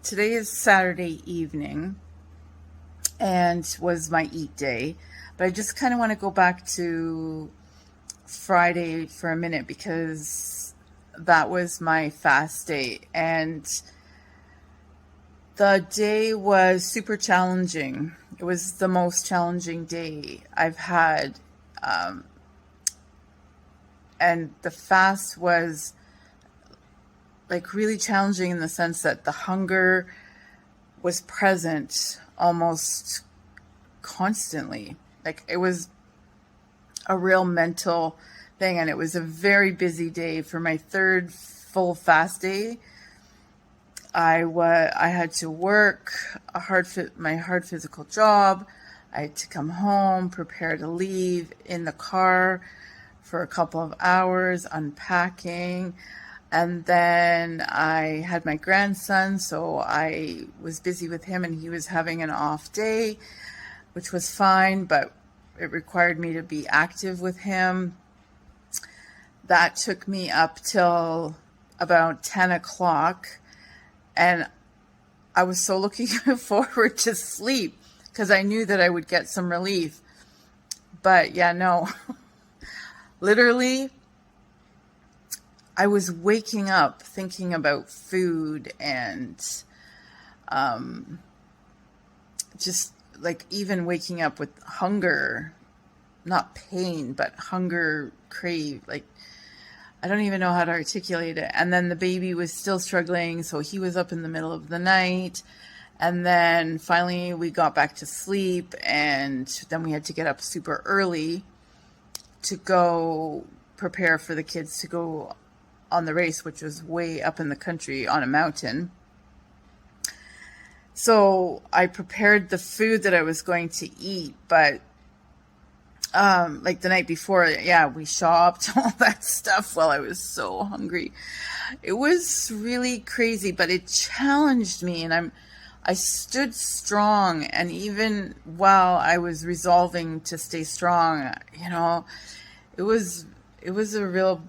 Today is Saturday evening and was my eat day, but I just kind of want to go back to Friday for a minute because that was my fast day, and the day was super challenging. It was the most challenging day I've had, and the fast was like really challenging in the sense that the hunger was present almost constantly. Like it was a real mental thing, and it was a very busy day. For my third full fast day, I had to work my hard physical job. I had to come home, prepare to leave in the car for a couple of hours, unpacking. And then I had my grandson, so I was busy with him, and he was having an off day, which was fine, but it required me to be active with him. That took me up till about 10 o'clock, and I was so looking forward to sleep because I knew that I would get some relief. But yeah, no, literally, I was waking up thinking about food and just like even waking up with hunger, not pain, but hunger crave. Like, I don't even know how to articulate it. And then the baby was still struggling, so he was up in the middle of the night. And then finally we got back to sleep, and then we had to get up super early to go prepare for the kids to go on the race, which was way up in the country on a mountain. So I prepared the food that I was going to eat, but like the night before, yeah, we shopped, all that stuff while I was so hungry. It was really crazy, but it challenged me, and I stood strong. And even while I was resolving to stay strong, it was a real,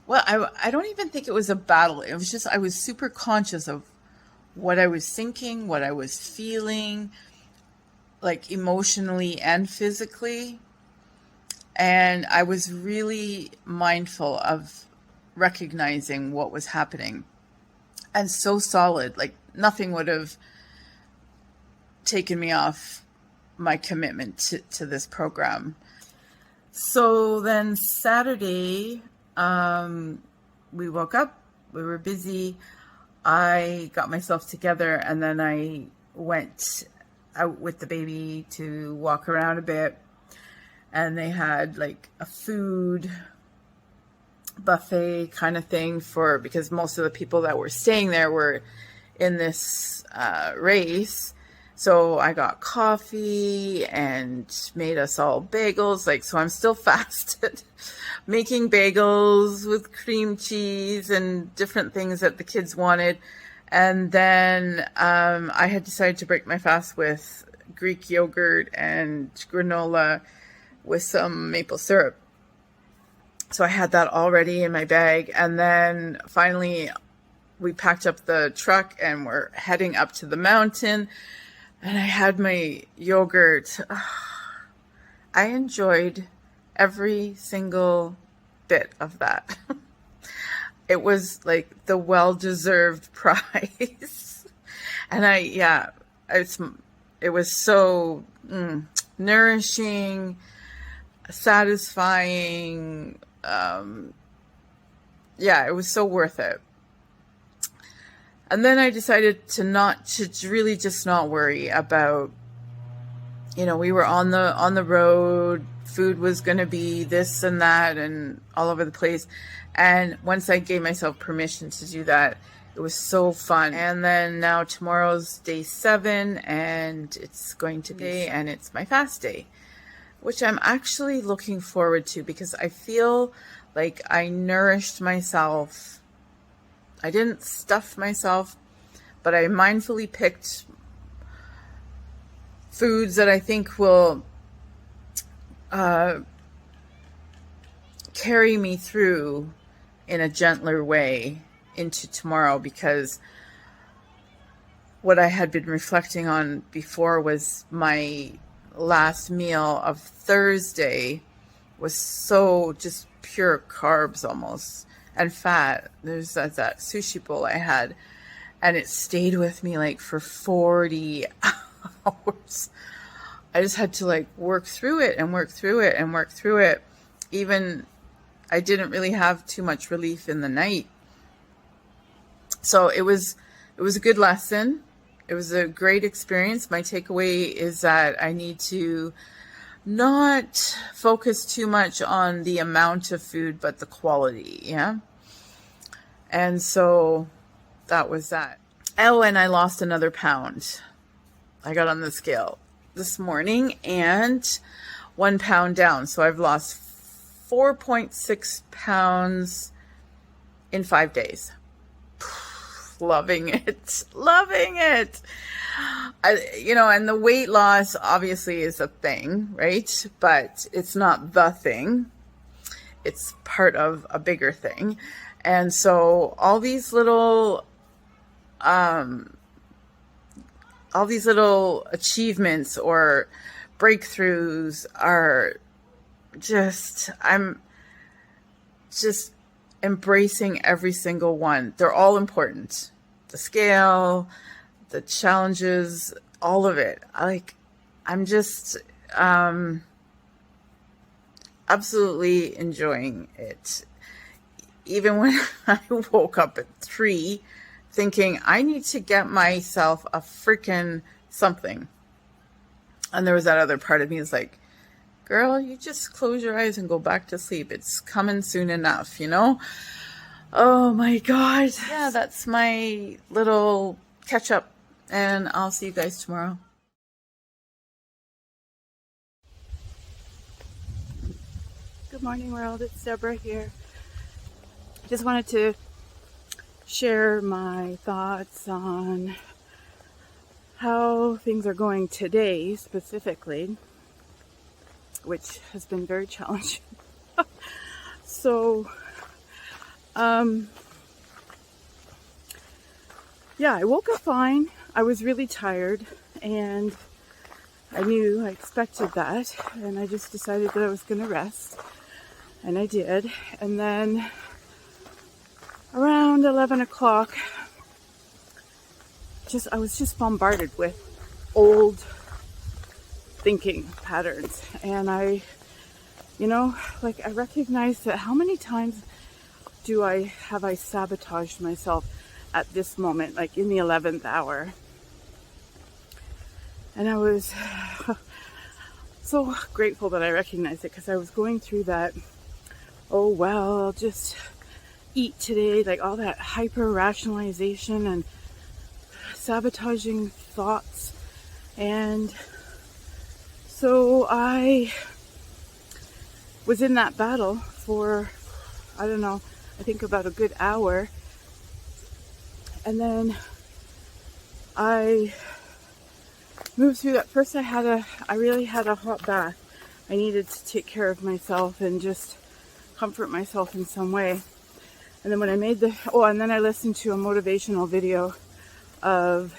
well, I don't even think it was a battle. It was just, I was super conscious of what I was thinking, what I was feeling, like emotionally and physically. And I was really mindful of recognizing what was happening, and so solid, like nothing would have taken me off my commitment to this program. So then Saturday, we woke up, we were busy. I got myself together, and then I went out with the baby to walk around a bit. And they had like a food buffet kind of thing because most of the people that were staying there were in this race. So I got coffee and made us all bagels. So I'm still fasted, making bagels with cream cheese and different things that the kids wanted. And then I had decided to break my fast with Greek yogurt and granola with some maple syrup. So I had that already in my bag. And then finally we packed up the truck and we're heading up to the mountain. And I had my yogurt. I enjoyed every single bit of that. It was like the well-deserved prize. And it was so nourishing, satisfying. It was so worth it. And then I decided to really just not worry about, we were on the road, food was going to be this and that and all over the place. And once I gave myself permission to do that, it was so fun. And then now tomorrow's day 7, and it's going to be, and it's my fast day, which I'm actually looking forward to because I feel like I nourished myself. I didn't stuff myself, but I mindfully picked foods that I think will carry me through in a gentler way into tomorrow, because what I had been reflecting on before was my last meal of Thursday was so just pure carbs almost and fat. There's that sushi bowl I had, and it stayed with me like for 40 hours. I just had to like work through it and work through it and work through it. Even I didn't really have too much relief in the night. So it was a good lesson. It was a great experience. My takeaway is that I need to not focus too much on the amount of food, but the quality. Yeah. And so that was that. Oh, and I lost another pound. I got on the scale this morning and 1 pound down. So I've lost 4.6 pounds in 5 days. Loving it. Loving it. And the weight loss obviously is a thing, right? But it's not the thing. It's part of a bigger thing. And so all these little achievements or breakthroughs are I'm just embracing every single one. They're all important. The scale, the challenges, all of it. I'm just absolutely enjoying it. Even when I woke up at 3 thinking I need to get myself a freaking something. And there was that other part of me is like, girl, you just close your eyes and go back to sleep. It's coming soon enough, Oh my God. Yeah, that's my little catch up, and I'll see you guys tomorrow. Good morning, world. It's Deborah here. Just wanted to share my thoughts on how things are going today specifically, which has been very challenging. So, I woke up fine. I was really tired, and I expected that, and I just decided that I was going to rest, and I did. And then around 11 o'clock, I was just bombarded with old thinking patterns, and I recognized that how many times have I sabotaged myself at this moment, like in the 11th hour. And I was so grateful that I recognized it, because I was going through that, oh well, I'll just eat today, like all that hyper rationalization and sabotaging thoughts. And so I was in that battle for, I think about a good hour. And then I moved through that. First I really had a hot bath. I needed to take care of myself and just comfort myself in some way. And then when I made and then I listened to a motivational video of,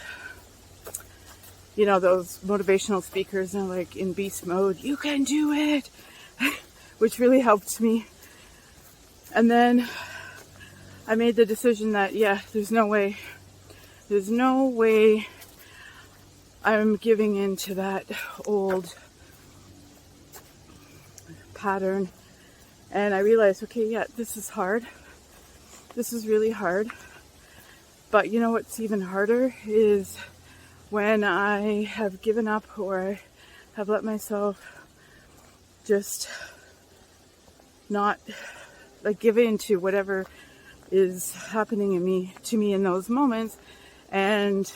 those motivational speakers, and like in beast mode, you can do it, which really helped me. And then I made the decision that, there's no way I'm giving in to that old pattern. And I realized, this is hard. This is really hard. But you know what's even harder is when I have given up, or I have let myself just not give in to whatever is happening to me in those moments. And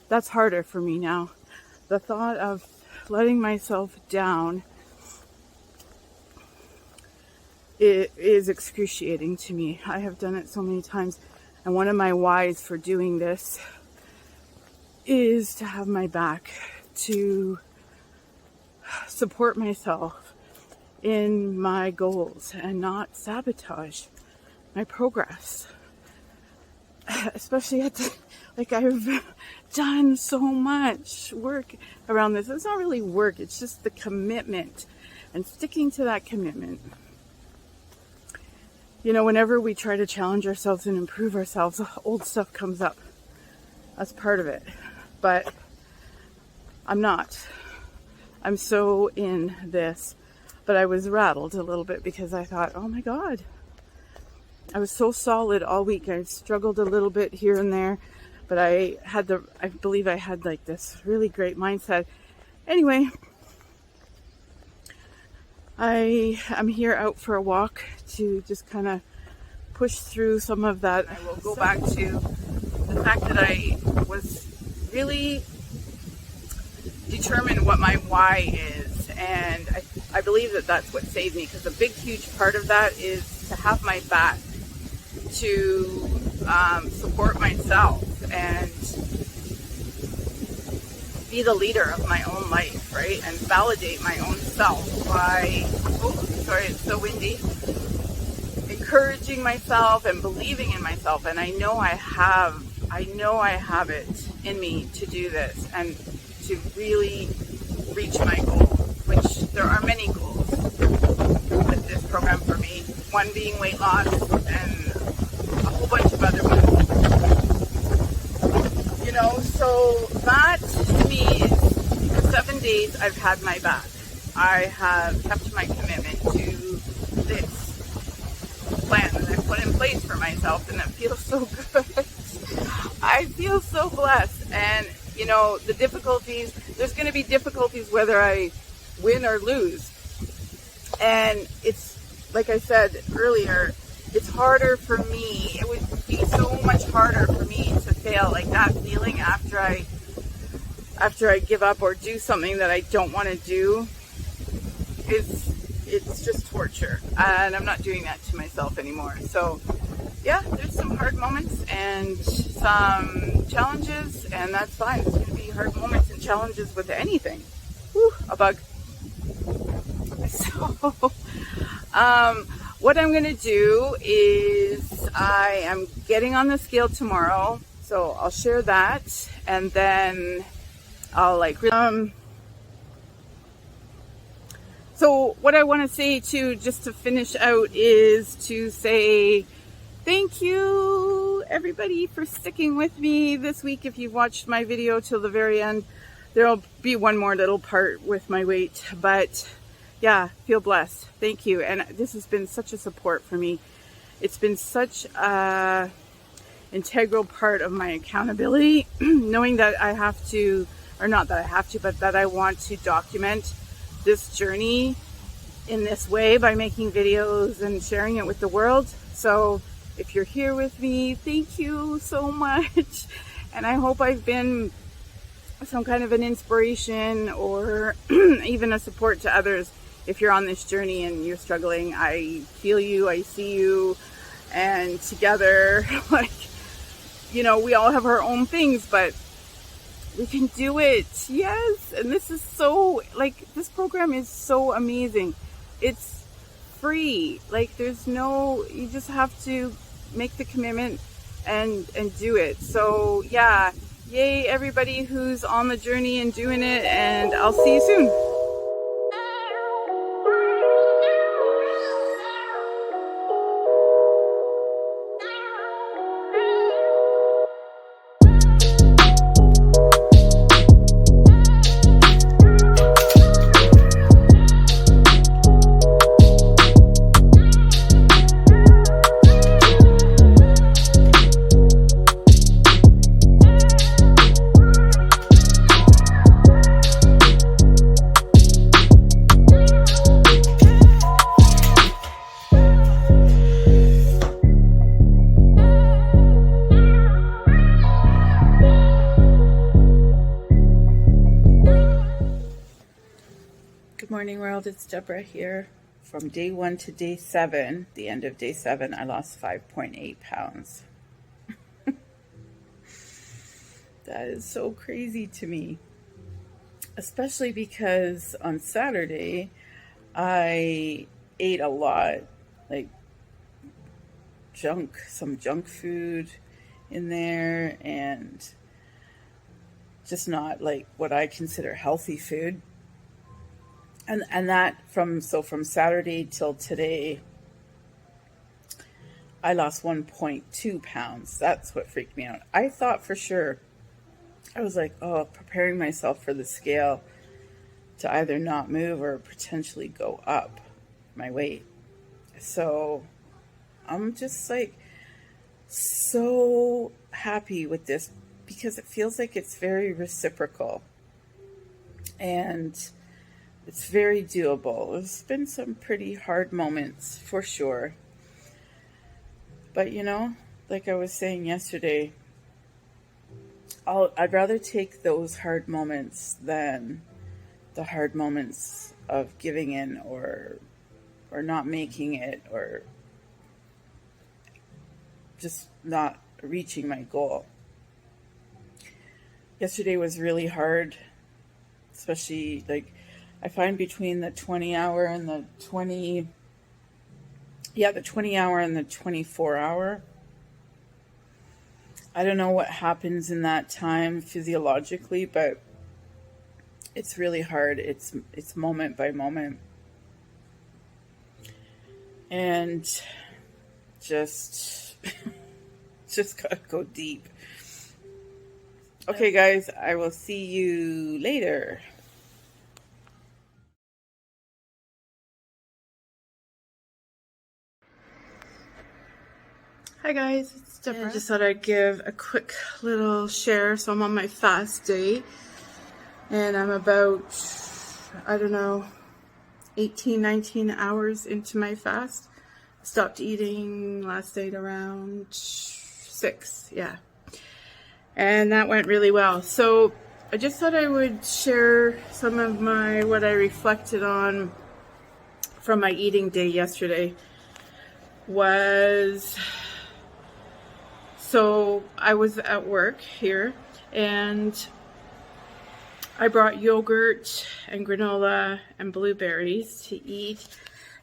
that's harder for me now. The thought of letting myself down, it is excruciating to me. I have done it so many times, and one of my whys for doing this is to have my back, to support myself in my goals and not sabotage my progress. Especially Like, I've done so much work around this. It's not really work, it's just the commitment and sticking to that commitment. You know, whenever we try to challenge ourselves and improve ourselves, old stuff comes up. That's part of it. But I'm not. I'm so in this. But I was rattled a little bit because I thought, oh my God. I was so solid all week. I struggled a little bit here and there. But I believe I had like this really great mindset. Anyway, I'm here out for a walk to just kind of push through some of that. I will go back to the fact that I was really determined what my why is. And I believe that that's what saved me, because a big, huge part of that is to have my back, to support myself and be the leader of my own life, right? And validate my own self by, it's so windy, encouraging myself and believing in myself. And I know I have it in me to do this and to really reach my goals, which there are many goals with this program for me. One being weight loss and a whole bunch of other ones. You know, so that to me is, for 7 days I've had my back. I have kept my commitment to this plan that I put in place for myself, and it feels so good. I feel so blessed. And you know, the difficulties, there's going to be difficulties whether I win or lose. And it's, like I said earlier, it's harder for me. It would be so much harder for me to fail. Like that feeling after I give up or do something that I don't want to do, it's just torture. And I'm not doing that to myself anymore. So yeah, there's some hard moments and some challenges, and that's fine. There's going to be hard moments and challenges with anything. Whew, a bug. So, what I'm going to do is I am getting on the scale tomorrow, so I'll share that, and then I'll so what I want to say too, just to finish out, is to say thank you, everybody, for sticking with me this week. If you've watched my video till the very end, there'll be one more little part with my weight. But yeah, feel blessed. Thank you. And this has been such a support for me. It's been such a integral part of my accountability, knowing that I have to, or not that I have to, but that I want to document this journey in this way by making videos and sharing it with the world. So if you're here with me, thank you so much. And I hope I've been some kind of an inspiration or even a support to others. If you're on this journey and you're struggling, I feel you, I see you, and together, like, you know, we all have our own things, but we can do it. Yes. And this is so, like, this program is so amazing. It's free. Like, there's no, you just have to make the commitment and do it. So yeah, yay everybody who's on the journey and doing it, and I'll see you soon. Good morning, world. It's Deborah here. From day 1 to day 7, the end of day 7, I lost 5.8 pounds. That is so crazy to me, especially because on Saturday I ate a lot, like some junk food in there and just not like what I consider healthy food. And that from Saturday till today, I lost 1.2 pounds. That's what freaked me out. I thought for sure, I was like, oh, preparing myself for the scale to either not move or potentially go up my weight. So I'm just like so happy with this because it feels like it's very reciprocal and it's very doable. There's been some pretty hard moments for sure. But like I was saying yesterday, I'd rather take those hard moments than the hard moments of giving in or not making it or just not reaching my goal. Yesterday was really hard, especially like I find between the 20 hour and the 20 hour and the 24 hour. I don't know what happens in that time physiologically, but it's really hard. It's moment by moment. And just gotta go deep. Okay, guys, I will see you later. Hi guys, it's Deborah. I just thought I'd give a quick little share. So I'm on my fast day and I'm about, 18, 19 hours into my fast. I stopped eating last night around 6, yeah. And that went really well. So I just thought I would share some of what I reflected on from my eating day yesterday. So I was at work here and I brought yogurt and granola and blueberries to eat.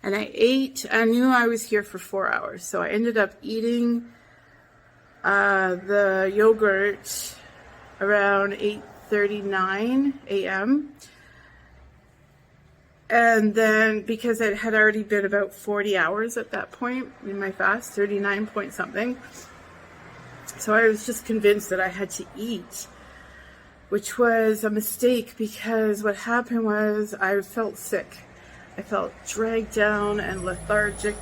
And I knew I was here for 4 hours. So I ended up eating the yogurt around 8:39 a.m. And then because it had already been about 40 hours at that point in my fast, 39 point something. So I was just convinced that I had to eat, which was a mistake because what happened was I felt sick. I felt dragged down and lethargic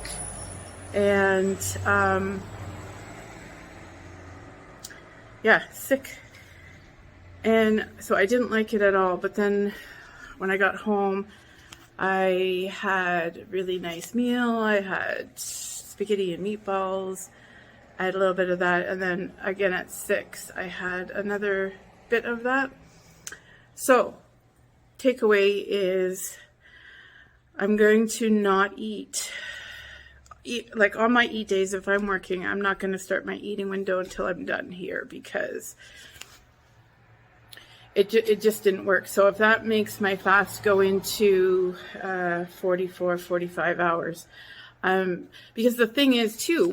and sick. And so I didn't like it at all. But then when I got home, I had a really nice meal. I had spaghetti and meatballs. I had a little bit of that, and then again at 6, I had another bit of that. So, takeaway is I'm going to not eat. Like on my eat days, if I'm working, I'm not going to start my eating window until I'm done here because it just didn't work. So if that makes my fast go into 44, 45 hours, because the thing is too,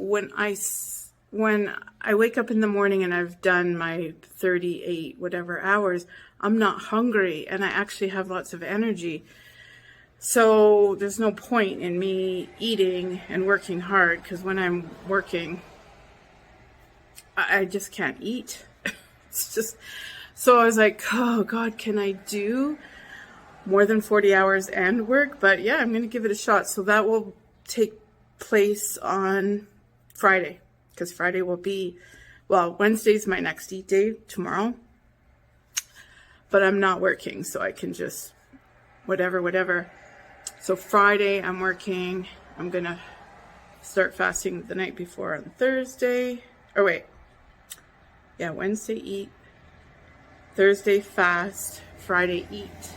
when I wake up in the morning and I've done my 38 whatever hours, I'm not hungry and I actually have lots of energy. So there's no point in me eating and working hard because when I'm working, I just can't eat. It's just, so I was like, oh God, can I do more than 40 hours and work? But yeah, I'm going to give it a shot. So that will take place on Friday. Because Friday will be, Wednesday's my next eat day, tomorrow. But I'm not working, so I can just, whatever. So Friday, I'm working. I'm going to start fasting the night before on Thursday. Wednesday eat. Thursday fast. Friday eat.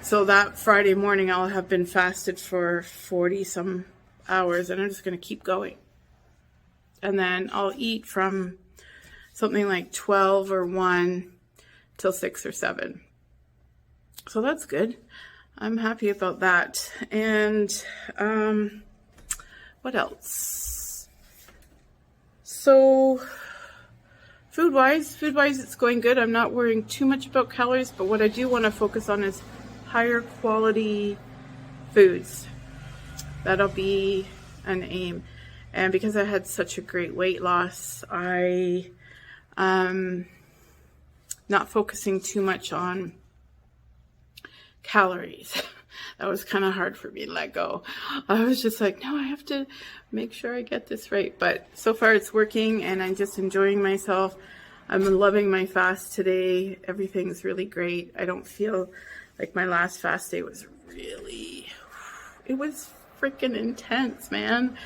So that Friday morning, I'll have been fasted for 40 some hours, and I'm just going to keep going. And then I'll eat from something like 12 or 1 till 6 or 7. So that's good. I'm happy about that. And what else? So food-wise, it's going good. I'm not worrying too much about calories, but what I do want to focus on is higher quality foods. That'll be an aim. And because I had such a great weight loss, I not focusing too much on calories. That was kind of hard for me to let go. I was just like, no, I have to make sure I get this right. But so far it's working, and I'm just enjoying myself. I'm loving my fast today. Everything's really great. I don't feel like my last fast day was it was freaking intense, man.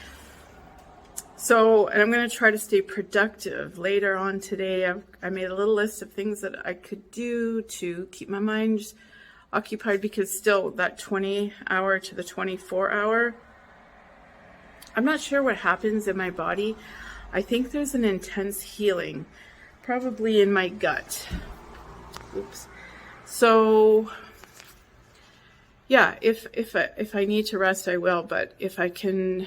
So, and I'm going to try to stay productive later on today. I made a little list of things that I could do to keep my mind occupied, because still that 20-hour to the 24-hour, I'm not sure what happens in my body. I think there's an intense healing, probably in my gut. Oops. So yeah, if I need to rest, I will. But if I can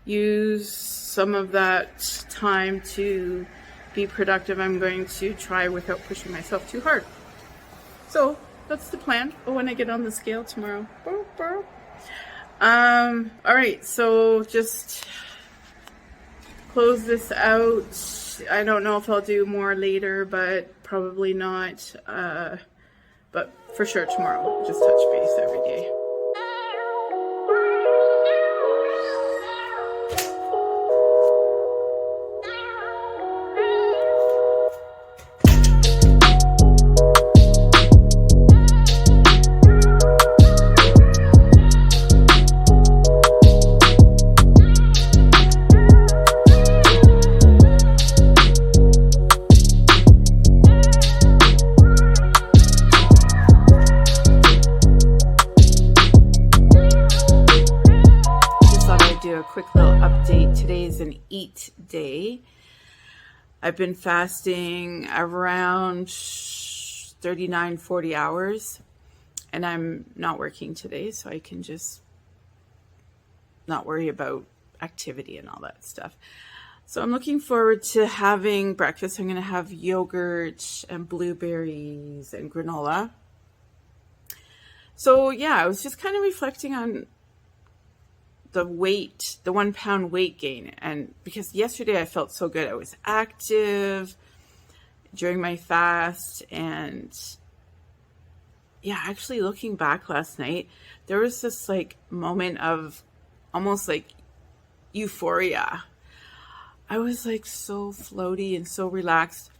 use some of that time to be productive, I'm going to try without pushing myself too hard. So that's the plan. Oh, when I get on the scale tomorrow. All right, so just close this out. I don't know if I'll do more later, but probably not. But for sure tomorrow. Just touch base every day. Quick little update. Today is an eat day. I've been fasting around 39-40 hours, and I'm not working today, so I can just not worry about activity and all that stuff. So I'm looking forward to having breakfast. I'm going to have yogurt and blueberries and granola. So yeah, I was just kind of reflecting on the 1 pound weight gain. And because yesterday I felt so good, I was active during my fast. And yeah, actually looking back last night, there was this like moment of almost like euphoria. I was like so floaty and so relaxed.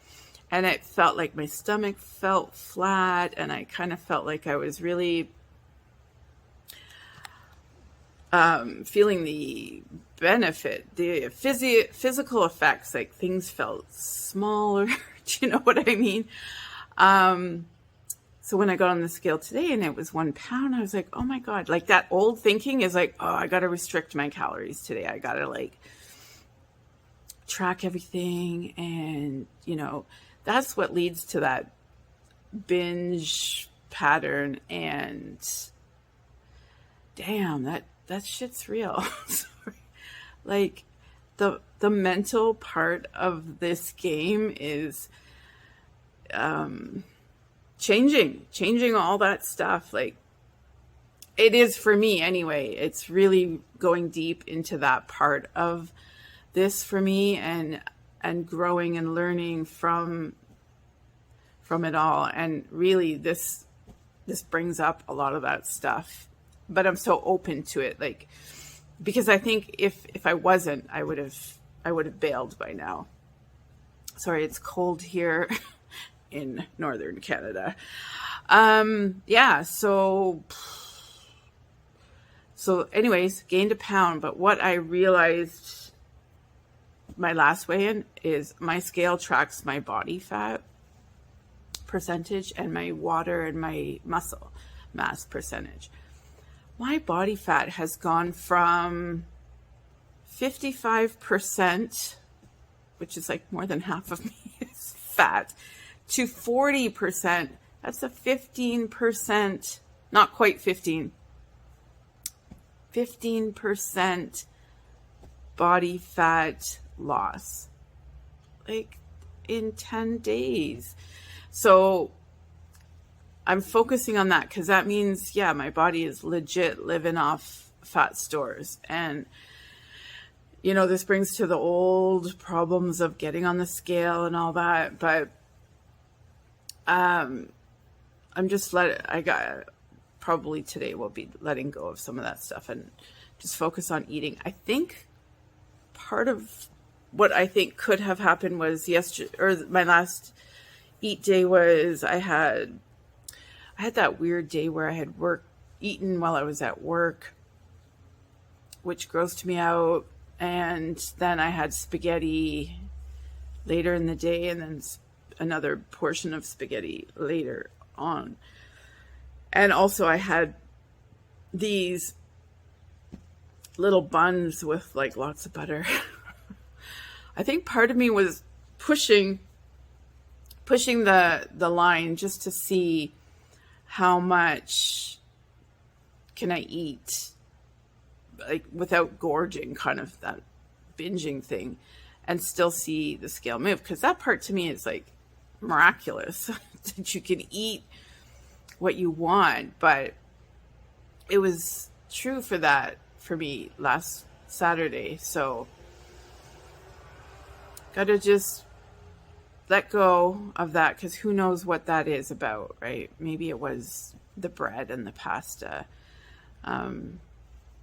And it felt like my stomach felt flat. And I kind of felt like I was really feeling the benefit, the physical effects, like things felt smaller. Do you know what I mean? So when I got on the scale today and it was 1 pound, I was like, oh my God, like that old thinking is like, oh, I got to restrict my calories today. I got to like track everything. And, you know, that's what leads to that binge pattern. And damn, that shit's real. Sorry. Like the mental part of this game is changing all that stuff. Like it is for me anyway. It's really going deep into that part of this for me, and growing and learning from it all. And really this brings up a lot of that stuff. But I'm so open to it, like, because I think if I wasn't, I would have bailed by now. Sorry, it's cold here in northern Canada. Yeah, so anyways, gained a pound. But what I realized my last weigh-in is my scale tracks my body fat percentage and my water and my muscle mass percentage. My body fat has gone from 55%, which is like more than half of me is fat, to 40%. That's a 15%, not quite 15% body fat loss, like in 10 days. So I'm focusing on that because that means, yeah, my body is legit living off fat stores. And, this brings to the old problems of getting on the scale and all that. But I'm just probably today will be letting go of some of that stuff and just focus on eating. I think part of what I think could have happened was my last eat day was I had that weird day where I had eaten while I was at work, which grossed me out. And then I had spaghetti later in the day, and then another portion of spaghetti later on. And also I had these little buns with like lots of butter. I think part of me was pushing the line just to see how much can I eat, like without gorging, kind of that binging thing, and still see the scale move. Because that part to me is like miraculous that you can eat what you want. But it was true for me last Saturday. So gotta just let go of that, because who knows what that is about, right? Maybe it was the bread and the pasta,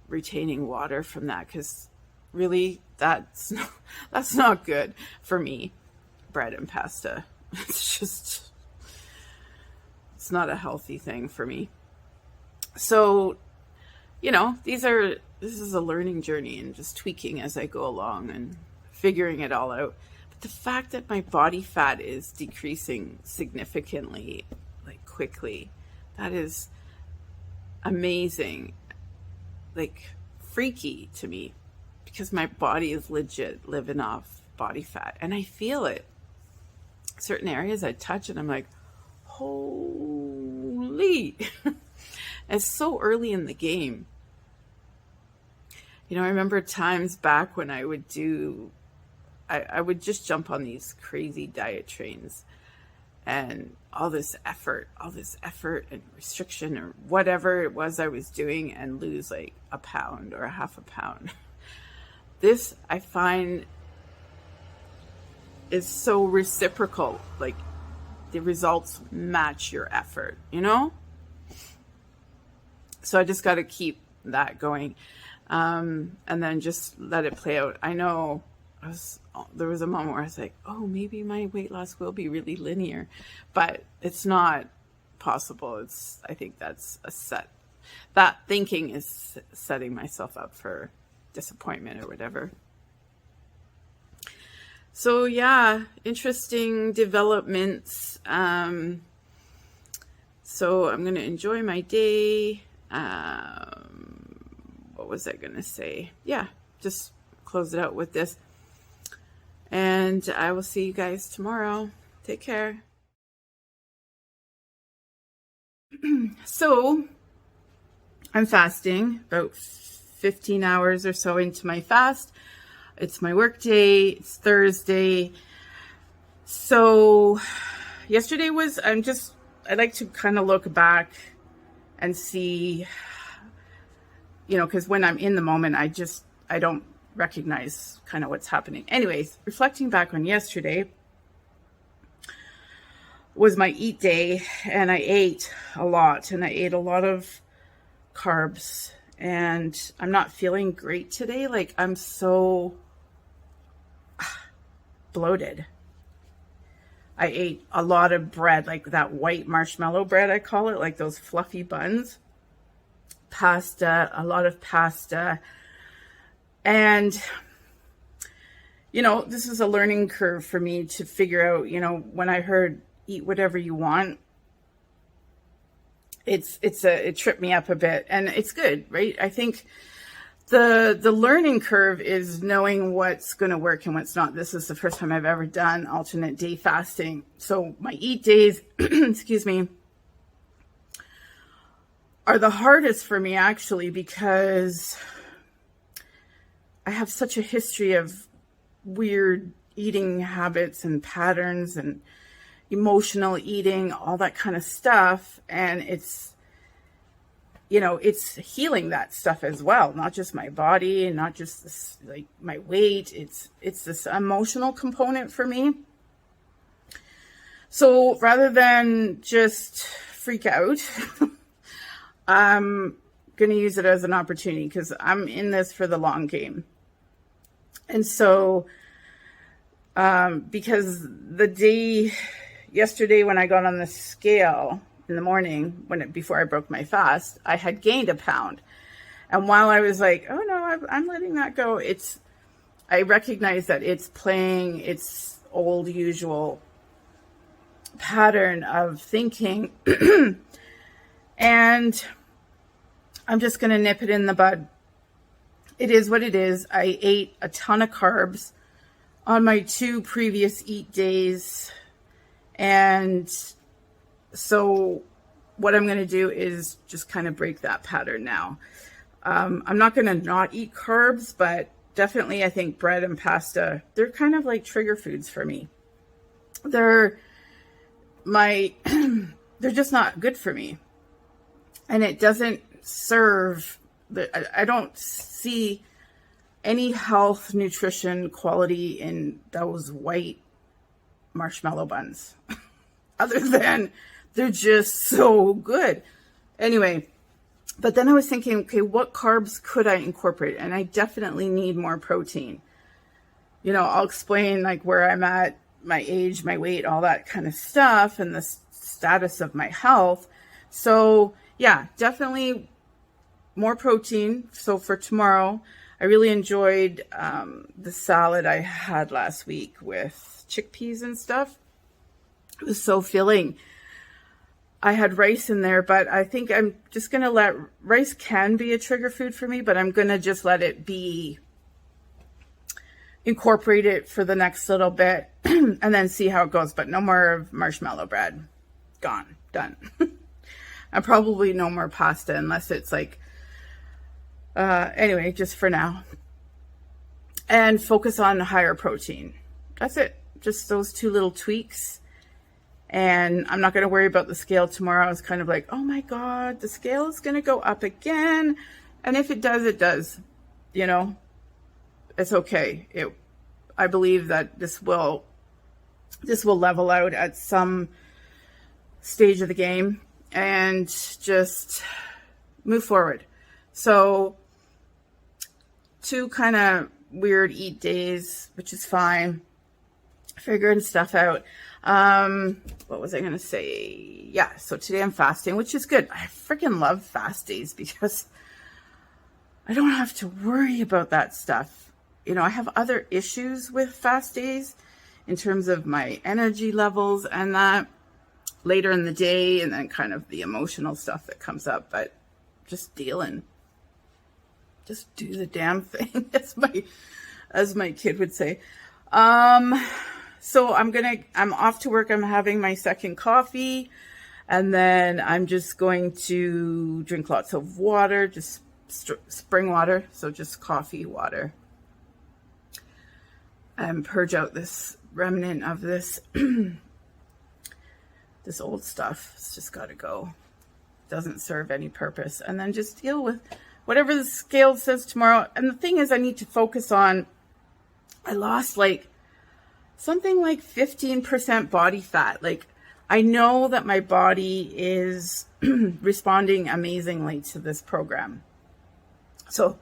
retaining water from that, because really that's not good for me, bread and pasta. It's not a healthy thing for me. So, this is a learning journey and just tweaking as I go along and figuring it all out. But the fact that my body fat is decreasing significantly, like quickly, that is amazing, like freaky to me, because my body is legit living off body fat, and I feel it. Certain areas I touch and I'm like, holy. It's so early in the game. I remember times back when I would just jump on these crazy diet trains, and all this effort and restriction or whatever it was I was doing, and lose like a pound or a half a pound. This, I find, is so reciprocal. Like, the results match your effort, So I just got to keep that going. And then just let it play out. I know there was a moment where I was like, oh, maybe my weight loss will be really linear, but it's not possible. I think that's that thinking is setting myself up for disappointment or whatever. So yeah, interesting developments. So I'm going to enjoy my day. What was I going to say? Yeah, just close it out with this. And I will see you guys tomorrow. Take care. So I'm fasting, about 15 hours or so into my fast. It's my work day. It's Thursday. So yesterday I like to kind of look back and see, because when I'm in the moment, I don't recognize kind of what's happening. Anyways, reflecting back on yesterday was my eat day, and I ate a lot, and I ate a lot of carbs, and I'm not feeling great today. Like, I'm so bloated. I ate a lot of bread, like that white marshmallow bread, I call it, like those fluffy buns. Pasta, a lot of pasta. And, this is a learning curve for me to figure out, when I heard eat whatever you want, it tripped me up a bit, and it's good, right? I think the learning curve is knowing what's going to work and what's not. This is the first time I've ever done alternate day fasting. So my eat days, excuse me, are the hardest for me, actually, because I have such a history of weird eating habits and patterns and emotional eating, all that kind of stuff. And it's, you know, it's healing that stuff as well, not just my body and not just this, like my weight. It's this emotional component for me. So rather than just freak out, I'm going to use it as an opportunity because I'm in this for the long game. And so, because the day yesterday when I got on the scale in the morning, before I broke my fast, I had gained a pound. And while I was like, oh no, I'm letting that go, I recognize that it's playing its old usual pattern of thinking. And I'm just going to nip it in the bud. It is what it is. I ate a ton of carbs on my 2 previous eat days. And so what I'm going to do is just kind of break that pattern now. I'm not going to not eat carbs, but definitely I think bread and pasta, they're kind of like trigger foods for me. They're just not good for me. And it doesn't serve, I don't see any health, nutrition, quality in those white marshmallow buns. Other than they're just so good. Anyway, but then I was thinking, okay, what carbs could I incorporate? And I definitely need more protein. You know, I'll explain like where I'm at, my age, my weight, all that kind of stuff, and the status of my health. So yeah, definitely more protein. So for tomorrow, I really enjoyed the salad I had last week with chickpeas and stuff. It was so filling. I had rice in there, but I think I'm just going to rice can be a trigger food for me, but I'm going to just let it be, incorporate it for the next little bit and then see how it goes. But no more of marshmallow bread. Gone. Done. And probably no more pasta unless it's like, anyway, just for now. And focus on higher protein. That's it. Just those 2 little tweaks. And I'm not going to worry about the scale tomorrow. I was kind of like, oh my God, the scale is going to go up again. And if it does, it does. You know, it's okay. I believe that this will level out at some stage of the game and just move forward. So 2 kind of weird eat days, which is fine. Figuring stuff out. What was I going to say? Yeah, so today I'm fasting, which is good. I freaking love fast days because I don't have to worry about that stuff. You know, I have other issues with fast days in terms of my energy levels and that later in the day, and then kind of the emotional stuff that comes up, but just dealing. Just do the damn thing, as my kid would say. So I'm off to work. I'm having my second coffee, and then I'm just going to drink lots of water, just spring water. So just coffee, water, and purge out this remnant of this, this old stuff. It's just got to go. Doesn't serve any purpose. And then just deal with whatever the scale says tomorrow. And the thing is, I need to focus on, I lost something like 15% body fat. Like, I know that my body is responding amazingly to this program. So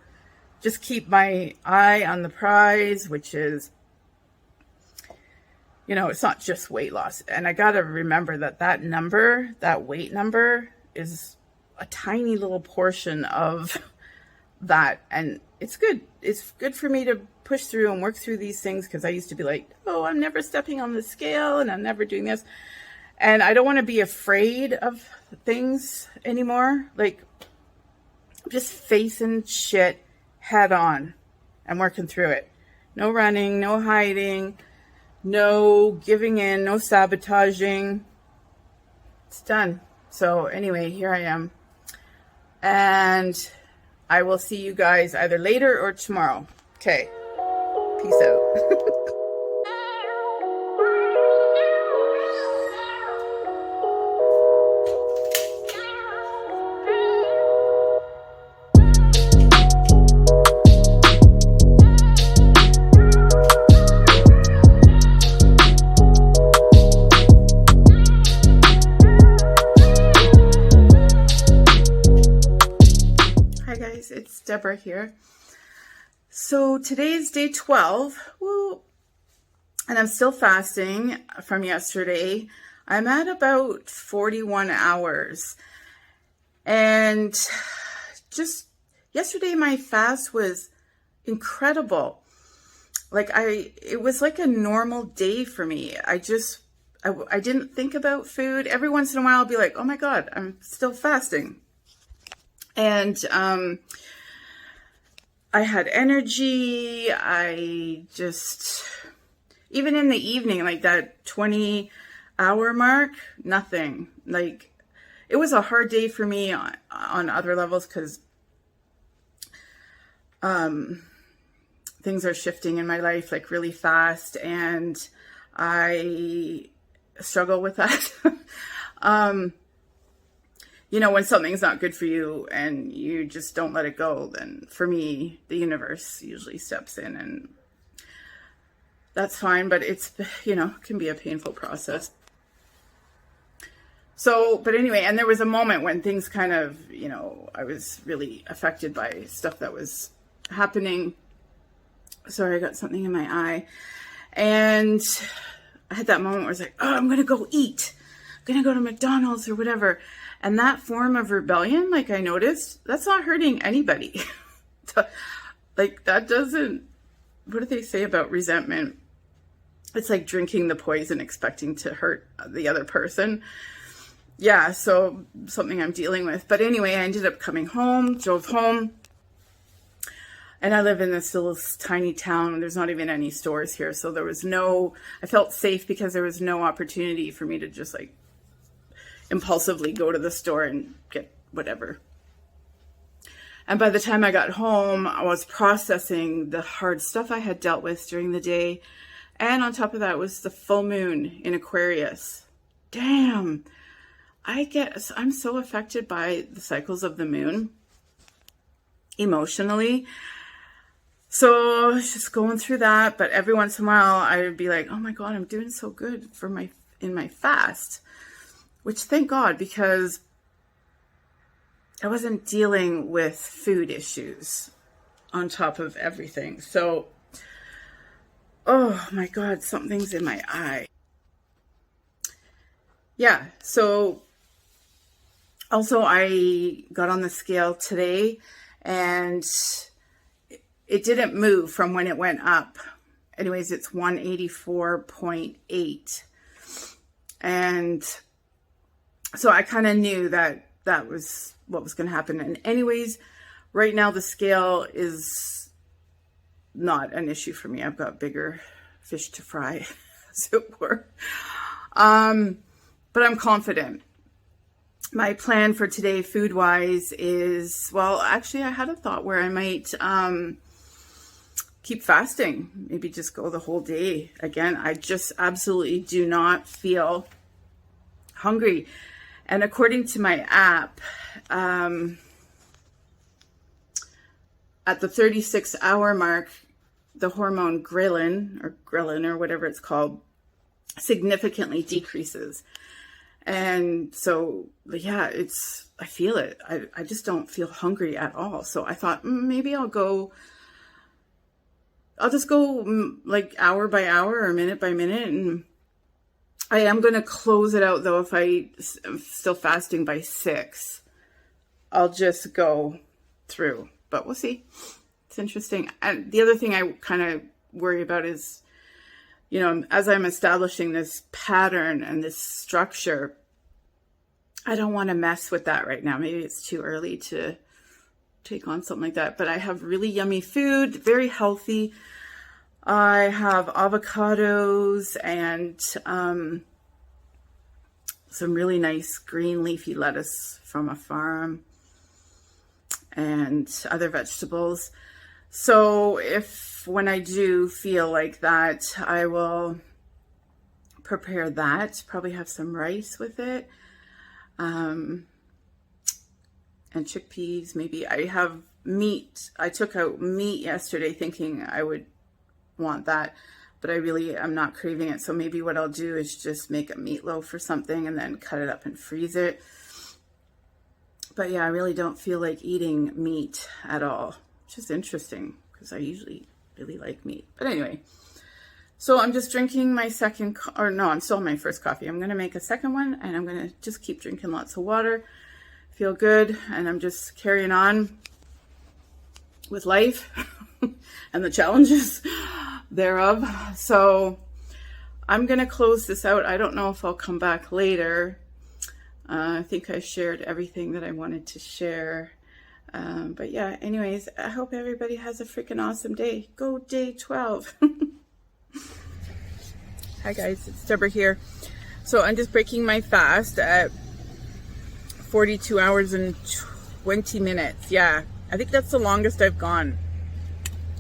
just keep my eye on the prize, which is, you know, it's not just weight loss. And I got to remember that number, that weight number, is a tiny little portion of that. And it's good. It's good for me to push through and work through these things, because I used to be like, oh, I'm never stepping on the scale and I'm never doing this. And I don't want to be afraid of things anymore. Like, just facing shit head on and working through it. No running, no hiding, no giving in, no sabotaging. It's done. So anyway, here I am. And I will see you guys either later or tomorrow. Okay. Peace out. Hi guys, it's Deborah here. So today's day 12, woo, and I'm still fasting from yesterday. I'm at about 41 hours. And just yesterday my fast was incredible. It was like a normal day for me. I didn't think about food. Every once in a while I'll be like, oh my God, I'm still fasting. And I had energy. Even in the evening, like that 20-hour mark, nothing. Like, it was a hard day for me on other levels because things are shifting in my life like really fast, and I struggle with that. You know, when something's not good for you and you just don't let it go, then for me, the universe usually steps in, and that's fine, but it's, you know, can be a painful process. So, but anyway, and there was a moment when things kind of, you know, I was really affected by stuff that was happening. Sorry, I got something in my eye. And I had that moment where I was like, oh, I'm going to go eat. I'm going to go to McDonald's or whatever. And that form of rebellion, like I noticed, that's not hurting anybody. Like that doesn't, what do they say about resentment? It's like drinking the poison expecting to hurt the other person. Yeah, so something I'm dealing with. But anyway, I ended up coming home, drove home. And I live in this little tiny town. There's not even any stores here. So I felt safe because there was no opportunity for me to just like impulsively go to the store and get whatever. And by the time I got home, I was processing the hard stuff I had dealt with during the day. And on top of that was the full moon in Aquarius. Damn. I'm so affected by the cycles of the moon emotionally. So I was just going through that. But every once in a while, I would be like, oh my God, I'm doing so good in my fast. Which thank God, because I wasn't dealing with food issues on top of everything. So, oh my God, something's in my eye. Yeah, so also I got on the scale today and it didn't move from when it went up. Anyways, it's 184.8. And so I kind of knew that was what was going to happen. And anyways, right now the scale is not an issue for me. I've got bigger fish to fry, as it were. But I'm confident. My plan for today, food-wise, is, well, actually I had a thought where I might keep fasting. Maybe just go the whole day. Again, I just absolutely do not feel hungry. And according to my app, at the 36-hour mark, the hormone ghrelin or whatever it's called significantly decreases. And so, yeah, I feel it. I just don't feel hungry at all. So I thought maybe I'll just go like hour by hour or minute by minute. And I am going to close it out though. If I'm still fasting by 6, I'll just go through, but we'll see. It's interesting. And the other thing I kind of worry about is, you know, as I'm establishing this pattern and this structure, I don't want to mess with that right now. Maybe it's too early to take on something like that, but I have really yummy food, very healthy. I have avocados and some really nice green leafy lettuce from a farm and other vegetables. So when I do feel like that, I will prepare that, probably have some rice with it, and chickpeas. Maybe I have meat. I took out meat yesterday thinking I would want that, but I'm not craving it. So maybe what I'll do is just make a meatloaf or something and then cut it up and freeze it. But yeah, I really don't feel like eating meat at all, which is interesting because I usually really like meat. But anyway, so I'm just drinking my second, I'm still on my first coffee. I'm going to make a second one, and I'm going to just keep drinking lots of water, feel good, and I'm just carrying on with life and the challenges thereof. So I'm going to close this out. I don't know if I'll come back later. I think I shared everything that I wanted to share. But yeah, anyways, I hope everybody has a freaking awesome day. Go day 12. Hi guys, it's Deborah here. So I'm just breaking my fast at 42 hours and 20 minutes. Yeah, I think that's the longest I've gone.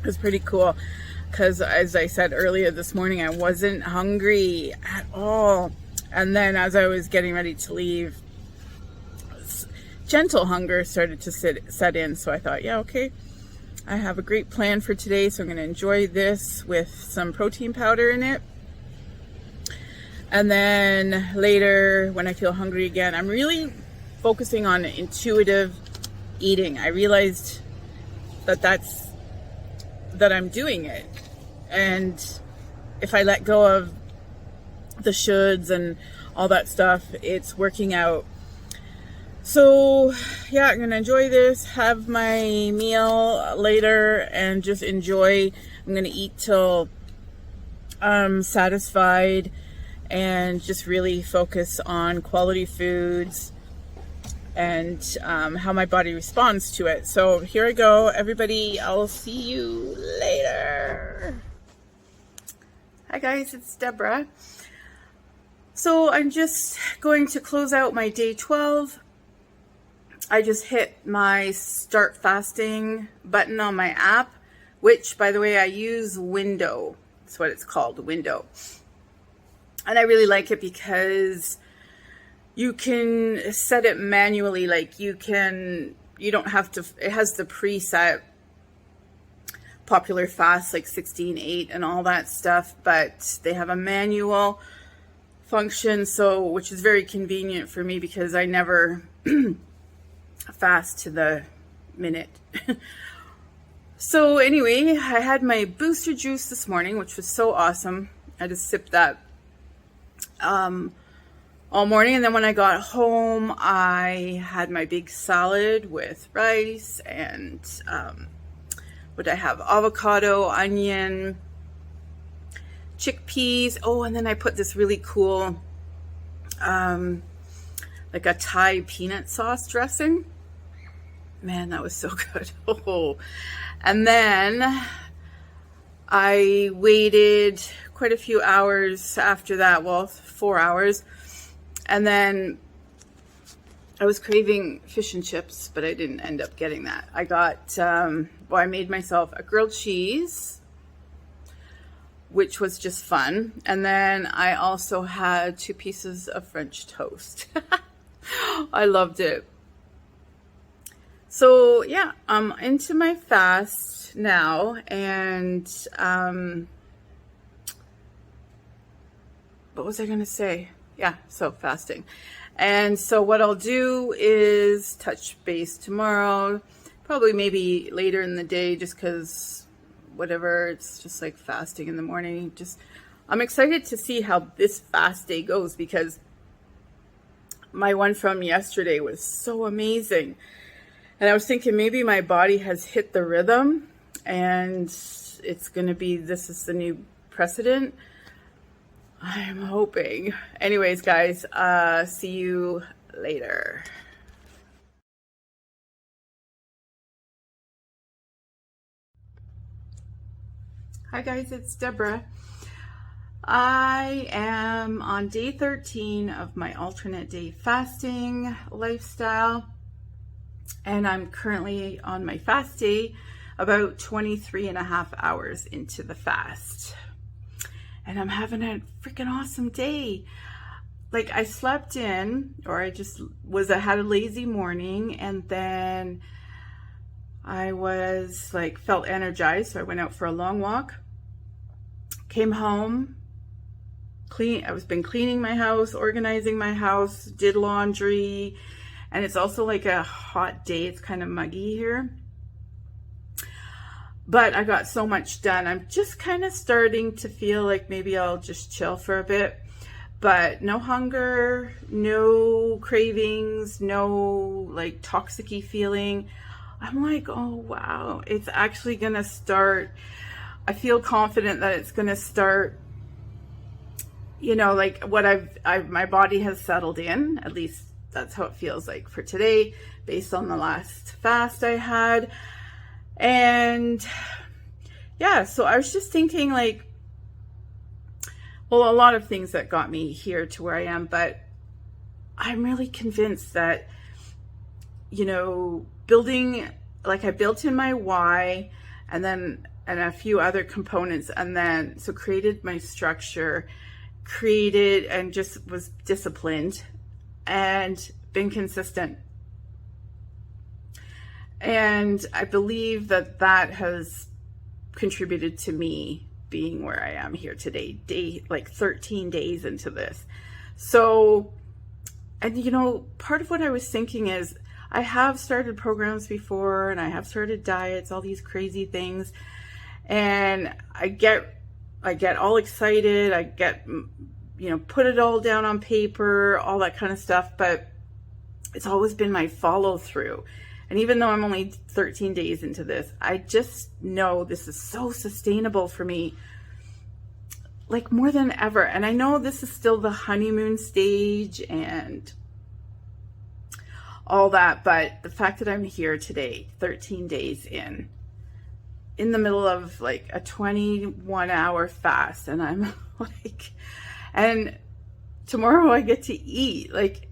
It's pretty cool because, as I said earlier this morning, I wasn't hungry at all. And then as I was getting ready to leave, gentle hunger started to set in. So I thought, yeah, okay, I have a great plan for today. So I'm going to enjoy this with some protein powder in it. And then later, when I feel hungry again, I'm really focusing on intuitive eating. I realized that I'm doing it. And if I let go of the shoulds and all that stuff, it's working out. So yeah, I'm gonna enjoy this, have my meal later, and just enjoy. I'm gonna eat till I'm satisfied and just really focus on quality foods and how my body responds to it. So here I go, everybody. I'll see you later. Hi guys, it's Deborah. So I'm just going to close out my day 12. I just hit my start fasting button on my app, which, by the way, I use Window. That's what it's called, Window. And I really like it because you can set it manually. Like you don't have to, it has the preset popular fast, like 16/8 and all that stuff, but they have a manual function, so which is very convenient for me because I never fast to the minute. So anyway, I had my booster juice this morning, which was so awesome. I just sipped that all morning, and then when I got home, I had my big salad with rice and what I have, avocado, onion, chickpeas. Oh, and then I put this really cool like a Thai peanut sauce dressing. Man, that was so good. Oh. And then I waited quite a few hours after that, well, 4 hours. And then I was craving fish and chips, but I didn't end up getting that. I got, I made myself a grilled cheese, which was just fun. And then I also had 2 pieces of French toast. I loved it. So yeah, I'm into my fast now, and what was I gonna say? Yeah, so fasting. And so what I'll do is touch base tomorrow, probably maybe later in the day, just because whatever, it's just like fasting in the morning. I'm excited to see how this fast day goes, because my one from yesterday was so amazing. And I was thinking maybe my body has hit the rhythm and it's going to be, this is the new precedent. I'm hoping. Anyways, guys, see you later. Hi guys, it's Deborah. I am on day 13 of my alternate day fasting lifestyle, and I'm currently on my fast day about 23 and a half hours into the fast. And I'm having a freaking awesome day. Like, I slept in, or I had a lazy morning, and then I was like, felt energized. So I went out for a long walk, came home, I've been cleaning my house, organizing my house, did laundry, and it's also like a hot day. It's kind of muggy here. But I got so much done. I'm just kind of starting to feel like maybe I'll just chill for a bit. But no hunger, no cravings, no like toxic-y feeling. I'm like, oh wow, it's actually gonna start. I feel confident that it's gonna start, you know, like what my body has settled in. At least that's how it feels like for today, based on the last fast I had. And yeah, so I was just thinking like, well, a lot of things that got me here to where I am, but I'm really convinced that, you know, building, like I built in my why, and a few other components, and then so created my structure, created and just was disciplined and been consistent. And I believe that that has contributed to me being where I am here today, like 13 days into this. So, and you know, part of what I was thinking is I have started programs before, and I have started diets, all these crazy things, and I get all excited. I get, you know, put it all down on paper, all that kind of stuff, but it's always been my follow through. And even though I'm only 13 days into this, I just know this is so sustainable for me, like more than ever. And I know this is still the honeymoon stage and all that, but the fact that I'm here today, 13 days in the middle of like a 21-hour fast, and I'm like, and tomorrow I get to eat, like,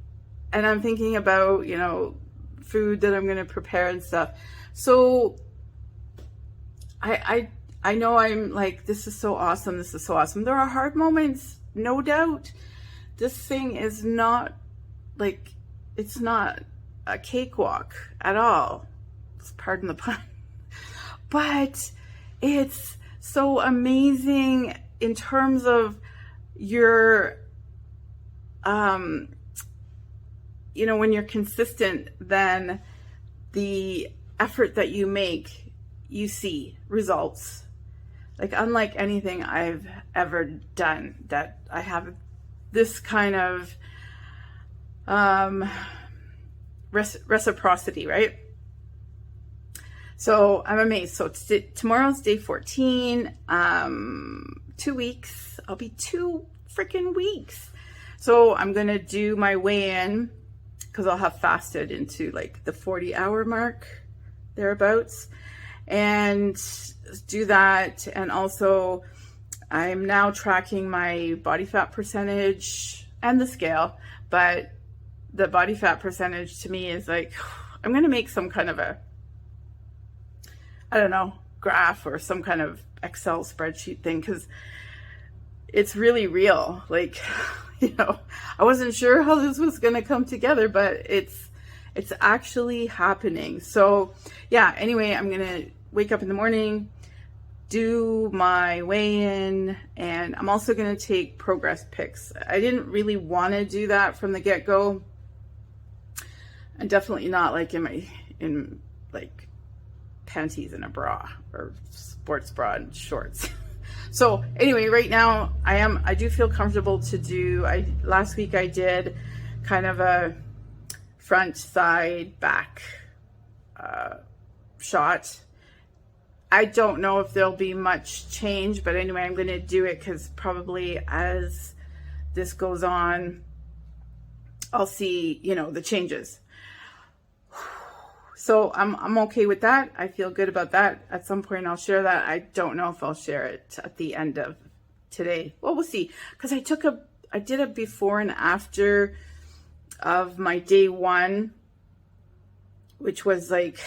and I'm thinking about, you know, food that I'm going to prepare and stuff. So I know I'm like, this is so awesome. This is so awesome. There are hard moments, no doubt. This thing is not like, it's not a cakewalk at all. Pardon the pun. But it's so amazing in terms of your, you know, when you're consistent, then the effort that you make, you see results. Like, unlike anything I've ever done, that I have this kind of reciprocity, right? So I'm amazed. So tomorrow's day 14, 2 weeks. I'll be 2 freaking weeks. So I'm going to do my weigh-in, because I'll have fasted into like the 40-hour mark, thereabouts, and do that. And also I'm now tracking my body fat percentage and the scale, but the body fat percentage to me is like, I'm going to make some kind of a, I don't know, graph or some kind of Excel spreadsheet thing, because it's really real. Like, you know, I wasn't sure how this was going to come together, but it's actually happening. So yeah, anyway, I'm going to wake up in the morning, do my weigh-in, and I'm also going to take progress pics. I didn't really want to do that from the get-go, and definitely not like in like panties and a bra or sports bra and shorts. So anyway, right now I do feel comfortable to do, last week I did kind of a front, side, back shot. I don't know if there'll be much change, but anyway, I'm going to do it because probably as this goes on, I'll see, you know, the changes. So I'm okay with that. I feel good about that. At some point I'll share that. I don't know if I'll share it at the end of today. Well, we'll see. Because I did a before and after of my day 1, which was like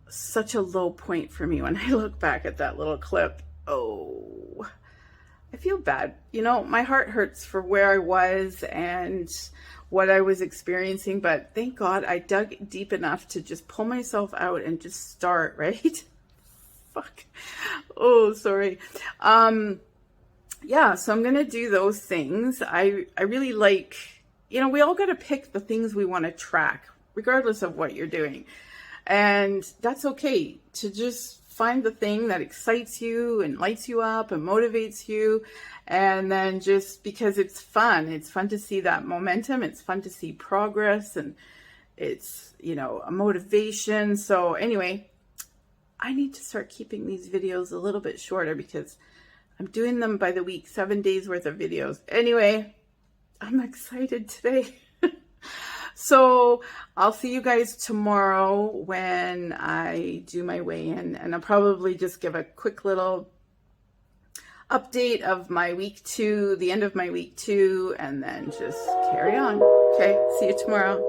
such a low point for me when I look back at that little clip. Oh, I feel bad. You know, my heart hurts for where I was and what I was experiencing, but thank God I dug deep enough to just pull myself out and just start, right? Fuck. Oh, sorry. Yeah, so I'm going to do those things. I really like, you know, we all got to pick the things we want to track, regardless of what you're doing. And that's okay to just find the thing that excites you and lights you up and motivates you. And then just because it's fun to see that momentum. It's fun to see progress, and it's, you know, a motivation. So anyway, I need to start keeping these videos a little bit shorter because I'm doing them by the week, 7 days worth of videos. Anyway, I'm excited today. So I'll see you guys tomorrow when I do my weigh-in, and I'll probably just give a quick little update of my week 2, the end of my week 2, and then just carry on. Okay, see you tomorrow.